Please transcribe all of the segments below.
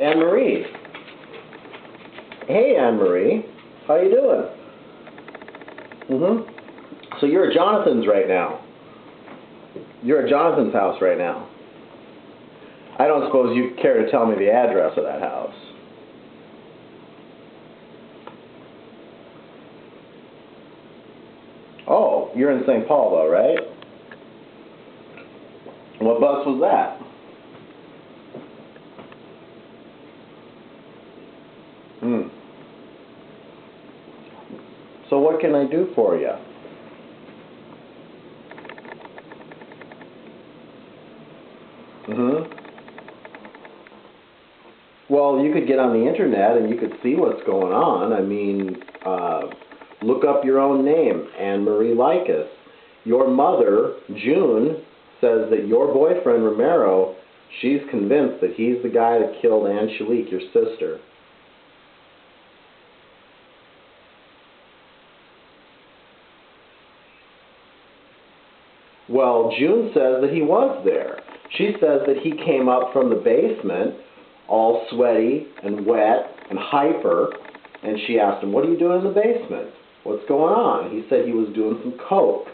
Anne-Marie. Hey, Anne-Marie. How you doing? So you're at Jonathan's right now. You're at Jonathan's house right now. I don't suppose you care to tell me the address of that house. Oh, you're in St. Paul though, right? What bus was that? So what can I do for you? Well, you could get on the internet and you could see what's going on. I mean, look up your own name, Marie Leikas. Your mother, June, says that your boyfriend, Remaro, she's convinced that he's the guy that killed Annshalike, your sister. Well, June says that he was there. She says that he came up from the basement, all sweaty and wet and hyper, and she asked him, "What are you doing in the basement? What's going on?" He said he was doing some coke.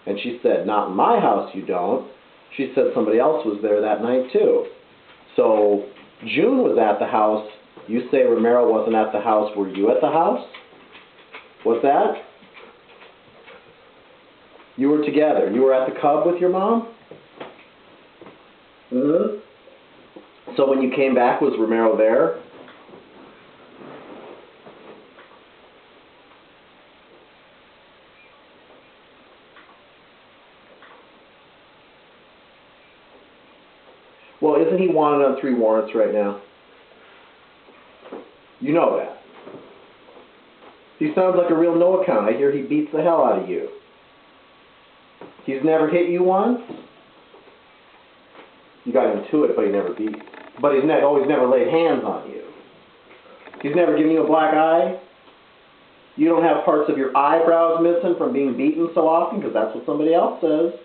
And she said, "Not in my house, you don't." She said somebody else was there that night, too. So June was at the house. You say Remaro wasn't at the house. Were you at the house? What's that? You were together. You were at the Cub with your mom? So when you came back, was Remaro there? Well, isn't he wanted on 3 warrants right now? You know that. He sounds like a real no account. I hear he beats the hell out of you. He's never hit you once? You got into it, but he never beat. But he's never laid hands on you. He's never given you a black eye? You don't have parts of your eyebrows missing from being beaten so often? Because that's what somebody else says.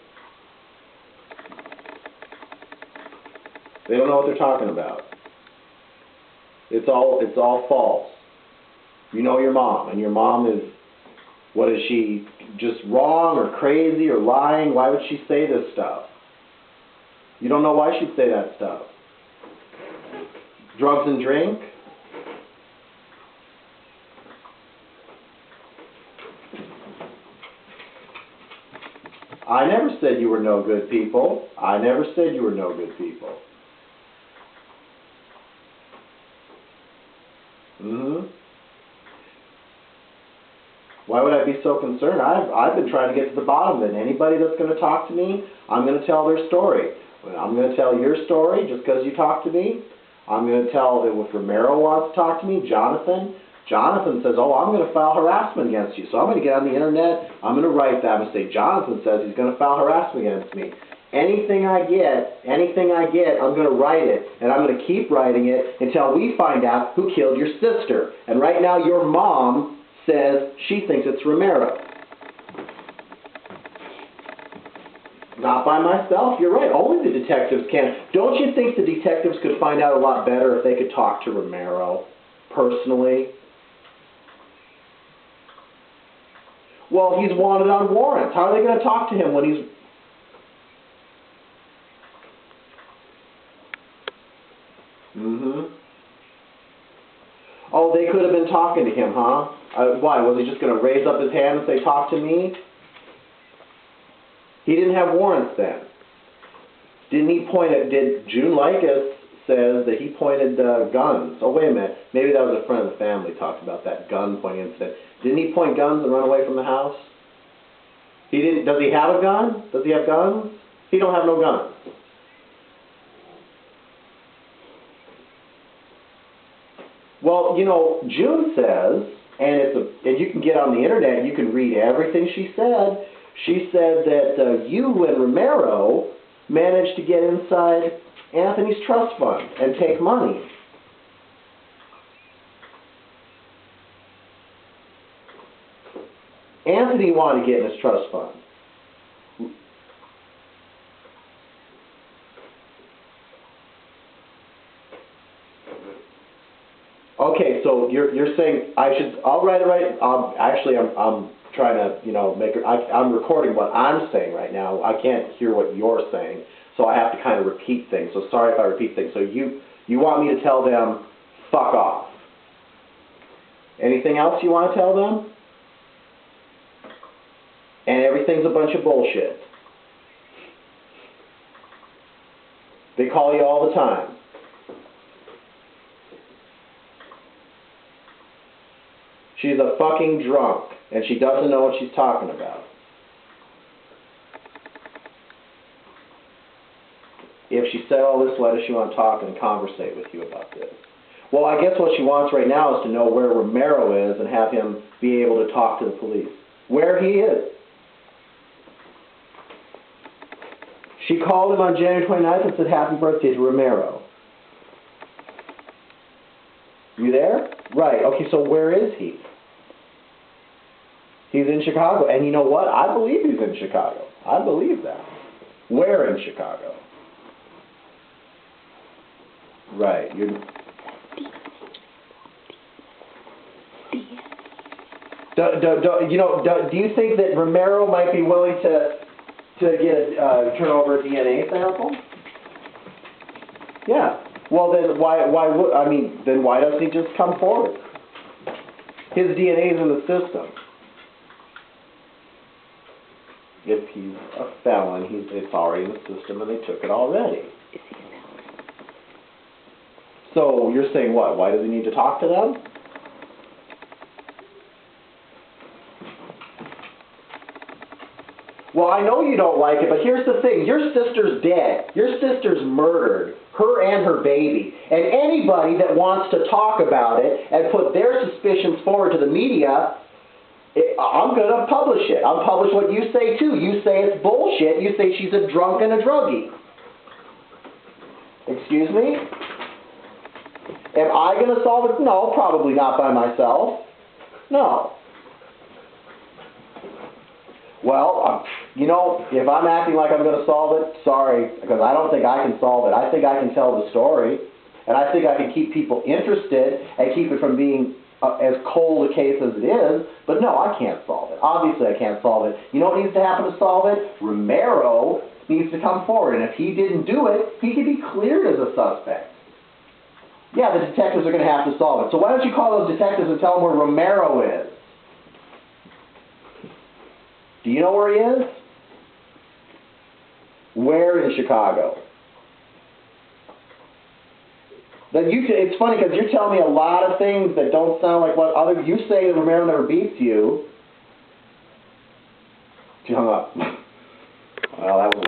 They don't know what they're talking about. It's all false. You know your mom, and your mom is, what is she, just wrong or crazy or lying? Why would she say this stuff? You don't know why she'd say that stuff. Drugs and drink? I never said you were no good people. I never said you were no good people. Why would I be so concerned? I've been trying to get to the bottom of it. Anybody that's going to talk to me, I'm going to tell their story. I'm going to tell your story just because you talked to me. I'm going to tell if Remaro wants to talk to me, Jonathan says, "Oh, I'm going to file harassment against you." So I'm going to get on the internet, I'm going to write that and say, "Jonathan says he's going to file harassment against me." Anything I get, I'm going to write it, and I'm going to keep writing it until we find out who killed your sister. And right now your mom says she thinks it's Remaro. Not by myself, you're right. Only the detectives can. Don't you think the detectives could find out a lot better if they could talk to Remaro personally? Well, he's wanted on warrants. How are they going to talk to him when he's... Oh, they could have been talking to him, huh? Why? Was he just going to raise up his hand and say, "Talk to me"? He didn't have warrants then. Didn't he point at... Did June Leikas says that he pointed guns. Oh, wait a minute. Maybe that was a friend of the family talked about that gun pointing incident. Didn't he point guns and run away from the house? He didn't. Does he have a gun? Does he have guns? He don't have no guns. Well, you know, June says, and you can get on the internet, you can read everything she said. She said that you and Remaro managed to get inside Anthony's trust fund and take money. Anthony wanted to get in his trust fund. Okay, so you're saying I'll write it right. Actually, I'm trying to, I'm recording what I'm saying right now. I can't hear what you're saying, so I have to kind of repeat things. So sorry if I repeat things. So you want me to tell them, fuck off. Anything else you want to tell them? And everything's a bunch of bullshit. They call you all the time. She's a fucking drunk, and she doesn't know what she's talking about. If she said all this, why does she want to talk and conversate with you about this? Well, I guess what she wants right now is to know where Remaro is and have him be able to talk to the police. Where he is. She called him on January 29th and said, happy birthday to Remaro. You there? Right. Okay, so where is he? He's in Chicago. And you know what? I believe he's in Chicago. I believe that. Where in Chicago? Right. Do you think that Remaro might be willing to turn over a DNA sample? Yeah. Well, then why doesn't he just come forward? His DNA is in the system. If he's a felon, it's already in the system, and they took it already. So you're saying what? Why does he need to talk to them? Well, I know you don't like it, but here's the thing. Your sister's dead. Your sister's murdered, her and her baby. And anybody that wants to talk about it and put their suspicions forward to the media, I'm going to publish it. I'll publish what you say, too. You say it's bullshit. You say she's a drunk and a druggie. Excuse me? Am I going to solve it? No, probably not by myself. No. Well, if I'm acting like I'm going to solve it, sorry, because I don't think I can solve it. I think I can tell the story, and I think I can keep people interested and keep it from being as cold a case as it is, but no, I can't solve it. Obviously, I can't solve it. You know what needs to happen to solve it? Remaro needs to come forward, and if he didn't do it, he could be cleared as a suspect. Yeah, the detectives are going to have to solve it. So why don't you call those detectives and tell them where Remaro is? Do you know where he is? Where in Chicago? It's funny because you're telling me a lot of things that don't sound like what you say that Remaro never beats you. She hung up. Well, that was